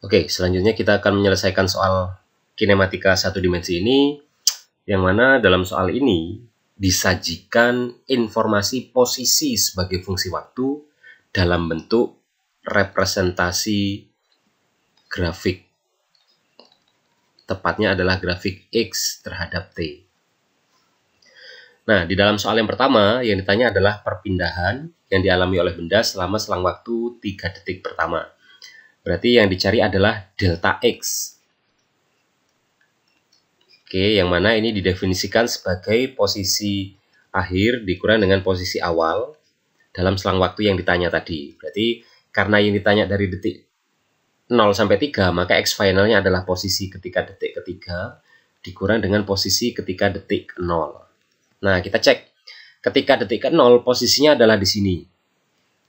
Oke, selanjutnya kita akan menyelesaikan soal kinematika satu dimensi ini, yang mana dalam soal ini disajikan informasi posisi sebagai fungsi waktu dalam bentuk representasi grafik. Tepatnya adalah grafik X terhadap T. Nah, di dalam soal yang pertama yang ditanya adalah perpindahan yang dialami oleh benda selama selang waktu 3 detik pertama. Berarti yang dicari adalah delta X. Oke, yang mana ini didefinisikan sebagai posisi akhir dikurang dengan posisi awal dalam selang waktu yang ditanya tadi. Berarti karena yang ditanya dari detik 0 sampai 3, maka X finalnya adalah posisi ketika detik ketiga dikurang dengan posisi ketika detik 0. Nah, kita cek. Ketika detik ke 0 posisinya adalah di sini.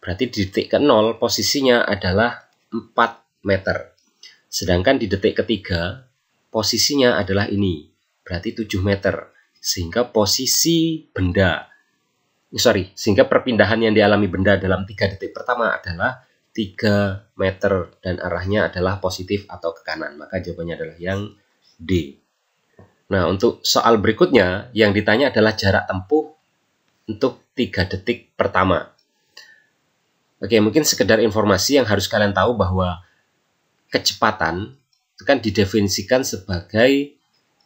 Berarti di detik ke 0 posisinya adalah 4 meter. Sedangkan di detik ketiga posisinya adalah ini. Berarti 7 meter. Sehingga posisi benda, sehingga perpindahan yang dialami benda dalam 3 detik pertama adalah 3 meter dan arahnya adalah positif atau ke kanan. Maka jawabannya adalah yang D. Nah, untuk soal berikutnya yang ditanya adalah jarak tempuh untuk 3 detik pertama. Oke, mungkin sekedar informasi yang harus kalian tahu bahwa kecepatan itu kan didefinisikan sebagai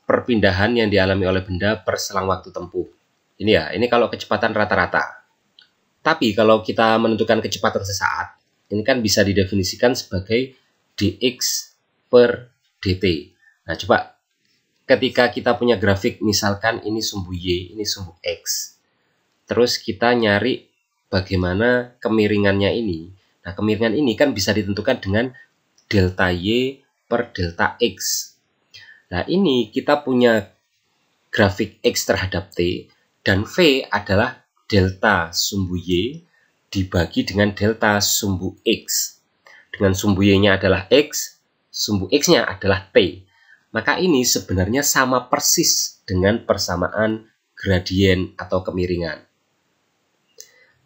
perpindahan yang dialami oleh benda per selang waktu tempuh. Ini ya, ini kalau kecepatan rata-rata. Tapi kalau kita menentukan kecepatan sesaat, ini kan bisa didefinisikan sebagai dx per dt. Nah, coba ketika kita punya grafik, misalkan ini sumbu y, ini sumbu x. Terus kita nyari bagaimana kemiringannya ini. Nah, kemiringan ini kan bisa ditentukan dengan delta y per delta x. Nah, ini kita punya grafik x terhadap t, dan v adalah delta sumbu y dibagi dengan delta sumbu x. Dengan sumbu y-nya adalah x, sumbu x-nya adalah t. Maka ini sebenarnya sama persis dengan persamaan gradien atau kemiringan.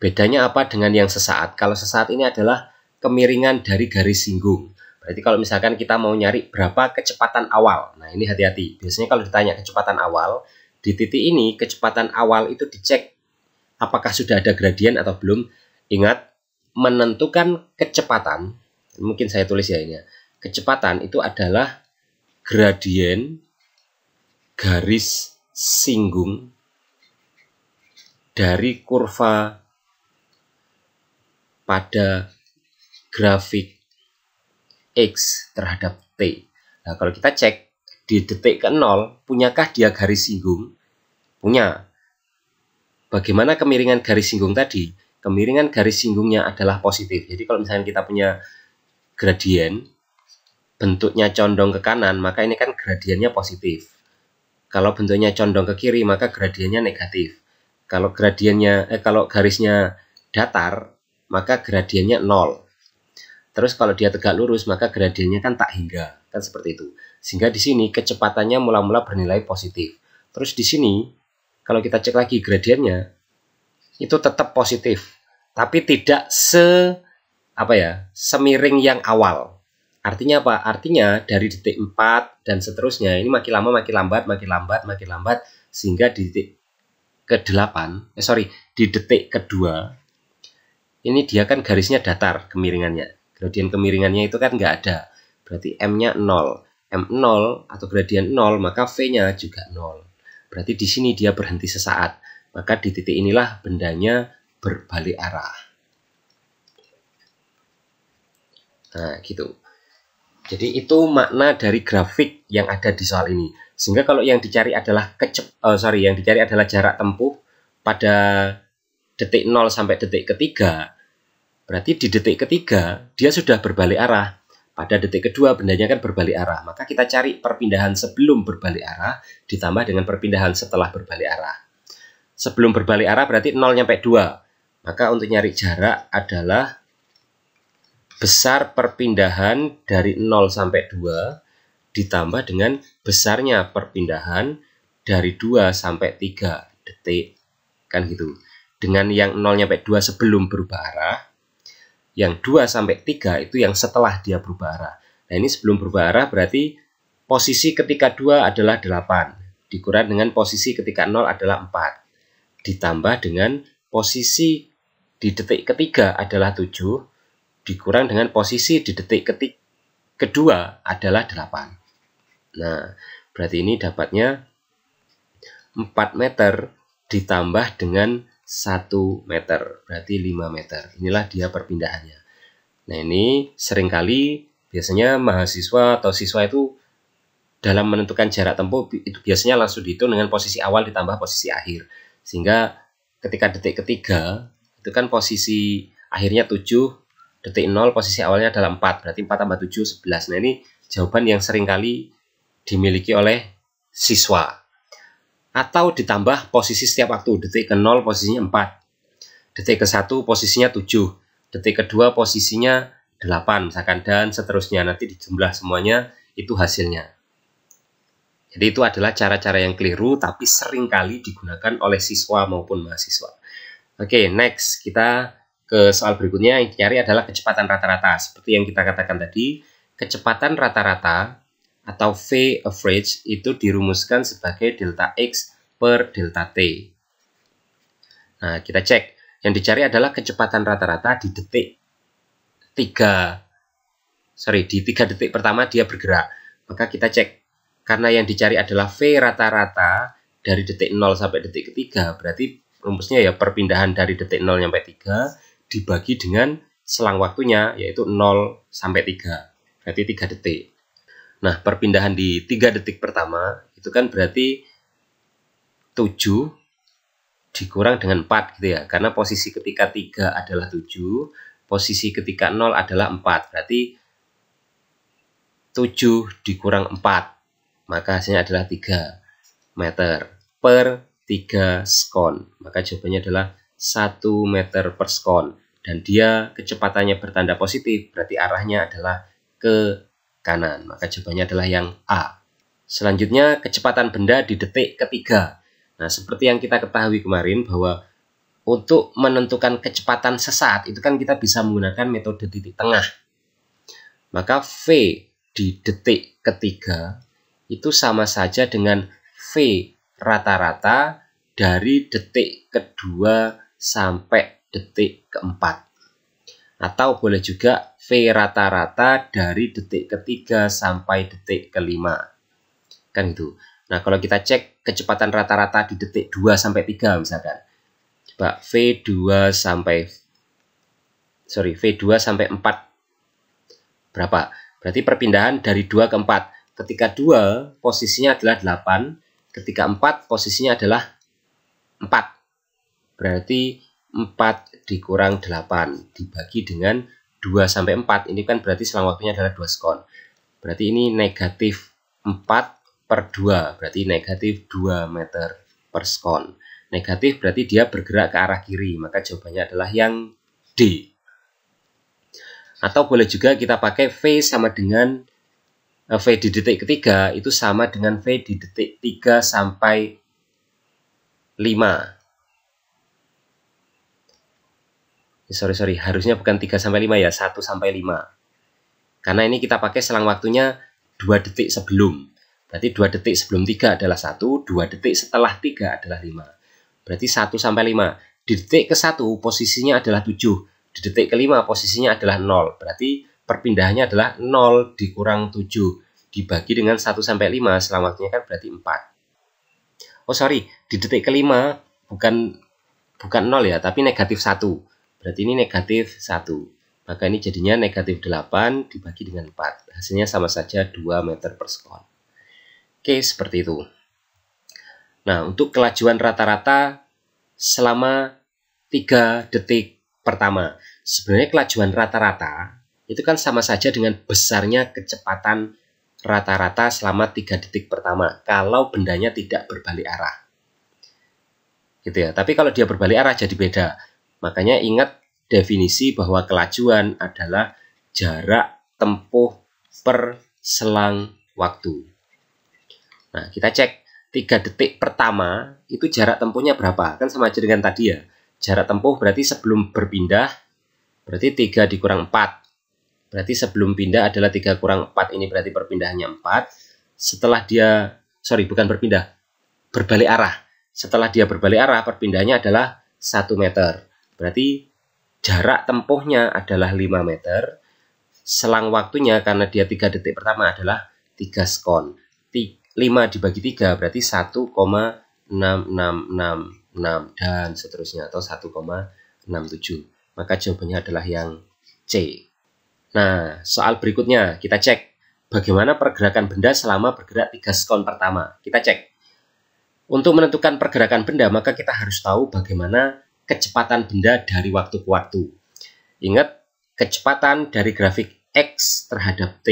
Bedanya apa dengan yang sesaat? Kalau sesaat ini adalah kemiringan dari garis singgung. Berarti kalau misalkan kita mau nyari berapa kecepatan awal. Nah, ini hati-hati. Biasanya kalau ditanya kecepatan awal, di titik ini kecepatan awal itu dicek apakah sudah ada gradien atau belum. Ingat, menentukan kecepatan, mungkin saya tulis ya ini. Kecepatan itu adalah gradien garis singgung dari kurva pada grafik X terhadap T. Nah, kalau kita cek di detik ke 0, punyakah dia garis singgung? Punya. Bagaimana kemiringan garis singgung tadi? Kemiringan garis singgungnya adalah positif. Jadi kalau misalnya kita punya gradien, bentuknya condong ke kanan, maka ini kan gradiennya positif. Kalau bentuknya condong ke kiri, maka gradiennya negatif. Kalau garisnya datar, maka gradiennya 0. Terus kalau dia tegak lurus, maka gradiennya kan tak hingga, kan seperti itu. Sehingga di sini kecepatannya mula-mula bernilai positif. Terus di sini, kalau kita cek lagi gradiennya, itu tetap positif, tapi tidak semiring yang awal. Artinya apa? Artinya dari detik 4 dan seterusnya, ini makin lama makin lambat, sehingga di detik ke-8, di detik kedua, ini dia kan garisnya datar kemiringannya. Gradien kemiringannya itu kan nggak ada. Berarti M-nya 0. M0 atau gradien 0, maka V-nya juga 0. Berarti di sini dia berhenti sesaat. Maka di titik inilah bendanya berbalik arah. Nah, gitu. Jadi itu makna dari grafik yang ada di soal ini. Sehingga kalau yang dicari adalah jarak tempuh pada detik 0 sampai detik ketiga, berarti di detik ketiga dia sudah berbalik arah. Pada detik kedua bendanya kan berbalik arah. Maka kita cari perpindahan sebelum berbalik arah ditambah dengan perpindahan setelah berbalik arah. Sebelum berbalik arah berarti 0 sampai 2. Maka untuk nyari jarak adalah besar perpindahan dari 0 sampai 2 ditambah dengan besarnya perpindahan dari 2 sampai 3 detik. Kan gitu. Dengan yang 0 sampai 2 sebelum berubah arah, yang 2 sampai 3 itu yang setelah dia berubah arah. Nah, ini sebelum berubah arah berarti posisi ketika 2 adalah 8, dikurang dengan posisi ketika 0 adalah 4, ditambah dengan posisi di detik ketiga adalah 7, dikurang dengan posisi di detik kedua adalah 8. Nah, berarti ini dapatnya 4 meter ditambah dengan 1 meter, berarti 5 meter. Inilah dia perpindahannya. Nah, ini seringkali biasanya mahasiswa atau siswa itu dalam menentukan jarak tempuh itu biasanya langsung dihitung dengan posisi awal ditambah posisi akhir. Sehingga ketika detik ketiga, itu kan posisi akhirnya 7, detik 0 posisi awalnya adalah 4, berarti 4 tambah 7, 11. Nah, ini jawaban yang seringkali dimiliki oleh siswa. Atau ditambah posisi setiap waktu, detik ke 0 posisinya 4, detik ke 1 posisinya 7, detik kedua posisinya 8, misalkan, dan seterusnya. Nanti dijumlah semuanya, itu hasilnya. Jadi itu adalah cara-cara yang keliru, tapi seringkali digunakan oleh siswa maupun mahasiswa. Oke, next. Kita ke soal berikutnya. Yang dicari adalah kecepatan rata-rata. Seperti yang kita katakan tadi, kecepatan rata-rata atau V average itu dirumuskan sebagai delta X per delta T. Nah, kita cek. Yang dicari adalah kecepatan rata-rata di detik 3 detik pertama dia bergerak. Maka kita cek. Karena yang dicari adalah V rata-rata dari detik 0 sampai detik ketiga, berarti rumusnya ya perpindahan dari detik 0 sampai 3 dibagi dengan selang waktunya, yaitu 0 sampai 3. Berarti 3 detik. Nah, perpindahan di 3 detik pertama itu kan berarti 7 dikurang dengan 4 gitu ya. Karena posisi ketika 3 adalah 7, posisi ketika 0 adalah 4. Berarti 7 dikurang 4, maka hasilnya adalah 3 meter per 3 sekon. Maka jawabannya adalah 1 meter per sekon. Dan dia kecepatannya bertanda positif, berarti arahnya adalah ke kanan. Maka jawabannya adalah yang A. Selanjutnya, kecepatan benda di detik ketiga. Nah, seperti yang kita ketahui kemarin bahwa untuk menentukan kecepatan sesaat itu kan kita bisa menggunakan metode titik tengah. Maka V di detik ketiga itu sama saja dengan V rata-rata dari detik kedua sampai detik keempat. Atau boleh juga V rata-rata dari detik ketiga sampai detik kelima. Kan itu. Nah, kalau kita cek kecepatan rata-rata di detik 2 sampai 3 misalkan. Coba V2 sampai 4 berapa? Berarti perpindahan dari 2 ke 4. Ketika 2 posisinya adalah 8, ketika 4 posisinya adalah 4. Berarti 4 dikurang 8 dibagi dengan 2 sampai 4. Ini kan berarti selang waktunya adalah 2 sekon. Berarti ini negatif 4 per 2. Berarti negatif 2 meter per sekon. Negatif berarti dia bergerak ke arah kiri. Maka jawabannya adalah yang D. Atau boleh juga kita pakai V sama dengan V di detik ketiga itu sama dengan V di detik 3 sampai 5. Sorry, harusnya bukan 3 sampai 5 ya, 1 sampai 5. Karena ini kita pakai selang waktunya 2 detik sebelum. Berarti 2 detik sebelum 3 adalah 1, 2 detik setelah 3 adalah 5. Berarti 1 sampai 5. Di detik ke-1 posisinya adalah 7. Di detik ke-5 posisinya adalah 0. Berarti perpindahannya adalah 0 dikurang 7 dibagi dengan 1 sampai 5. Selang waktunya kan berarti 4. Oh sorry, di detik ke-5 bukan 0 ya, tapi negatif 1. Berarti ini negatif 1. Maka ini jadinya negatif 8 dibagi dengan 4. Hasilnya sama saja 2 meter per sekon. Oke, seperti itu. Nah, untuk kelajuan rata-rata selama 3 detik pertama. Sebenarnya kelajuan rata-rata itu kan sama saja dengan besarnya kecepatan rata-rata selama 3 detik pertama. Kalau bendanya tidak berbalik arah. Gitu ya. Tapi kalau dia berbalik arah jadi beda. Makanya ingat definisi bahwa kelajuan adalah jarak tempuh per selang waktu. Nah, kita cek 3 detik pertama itu jarak tempuhnya berapa? Kan sama aja dengan tadi ya. Jarak tempuh berarti sebelum berpindah berarti 3 dikurang 4. Berarti sebelum pindah adalah 3 kurang 4, ini berarti perpindahannya 4. Setelah dia, bukan berpindah, berbalik arah. Setelah dia berbalik arah, perpindahannya adalah 1 meter. Berarti jarak tempuhnya adalah 5 meter. Selang waktunya karena dia 3 detik pertama adalah 3 sekon. 5 dibagi 3 berarti 1,6666 dan seterusnya, atau 1,67. Maka jawabannya adalah yang C. Nah, soal berikutnya kita cek bagaimana pergerakan benda selama bergerak 3 sekon pertama. Kita cek. Untuk menentukan pergerakan benda, maka kita harus tahu bagaimana kecepatan benda dari waktu ke waktu. Ingat, kecepatan dari grafik X terhadap T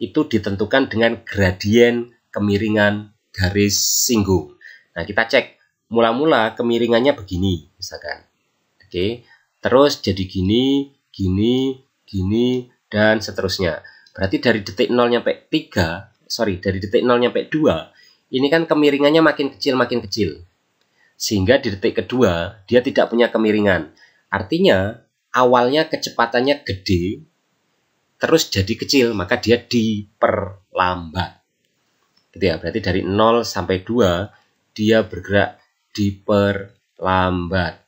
itu ditentukan dengan gradien kemiringan garis singgung. Nah, kita cek. Mula-mula kemiringannya begini, misalkan. Oke. Terus jadi gini, gini, gini, dan seterusnya. Berarti dari detik 0 nyampe 3, dari detik 0 nyampe 2, ini kan kemiringannya makin kecil. Sehingga di detik kedua, dia tidak punya kemiringan. Artinya, awalnya kecepatannya gede, terus jadi kecil, maka dia diperlambat. Gitu ya, berarti dari 0 sampai 2, dia bergerak diperlambat.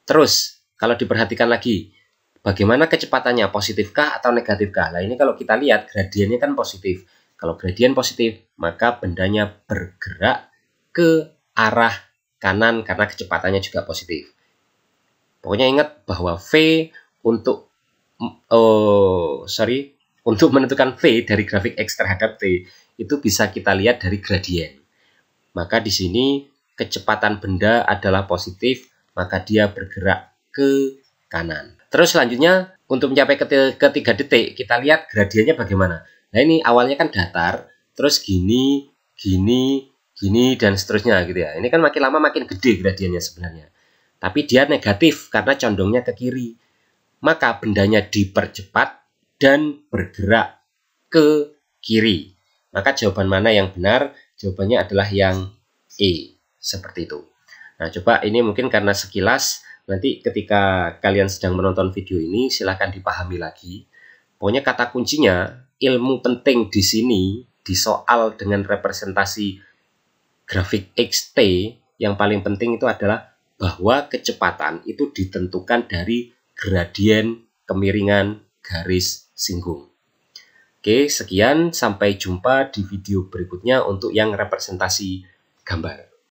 Terus, kalau diperhatikan lagi, bagaimana kecepatannya, positifkah atau negatifkah? Nah, ini kalau kita lihat gradiennya kan positif. Kalau gradien positif, maka bendanya bergerak ke arah kanan karena kecepatannya juga positif. Pokoknya ingat bahwa V untuk menentukan V dari grafik X terhadap T itu bisa kita lihat dari gradien. Maka di sini kecepatan benda adalah positif, maka dia bergerak ke kanan. Terus selanjutnya untuk mencapai ke 3 detik, kita lihat gradiennya bagaimana. Nah, ini awalnya kan datar, terus gini, gini, gini, dan seterusnya gitu ya. Ini kan makin lama makin gede gradiennya sebenarnya. Tapi dia negatif karena condongnya ke kiri. Maka bendanya dipercepat dan bergerak ke kiri. Maka jawaban mana yang benar? Jawabannya adalah yang E. Seperti itu. Nah, coba ini mungkin karena sekilas, nanti ketika kalian sedang menonton video ini, silahkan dipahami lagi. Pokoknya kata kuncinya, ilmu penting di sini, di soal dengan representasi grafik XT, yang paling penting itu adalah bahwa kecepatan itu ditentukan dari gradien kemiringan garis singgung. Oke, sekian. Sampai jumpa di video berikutnya untuk yang representasi gambar.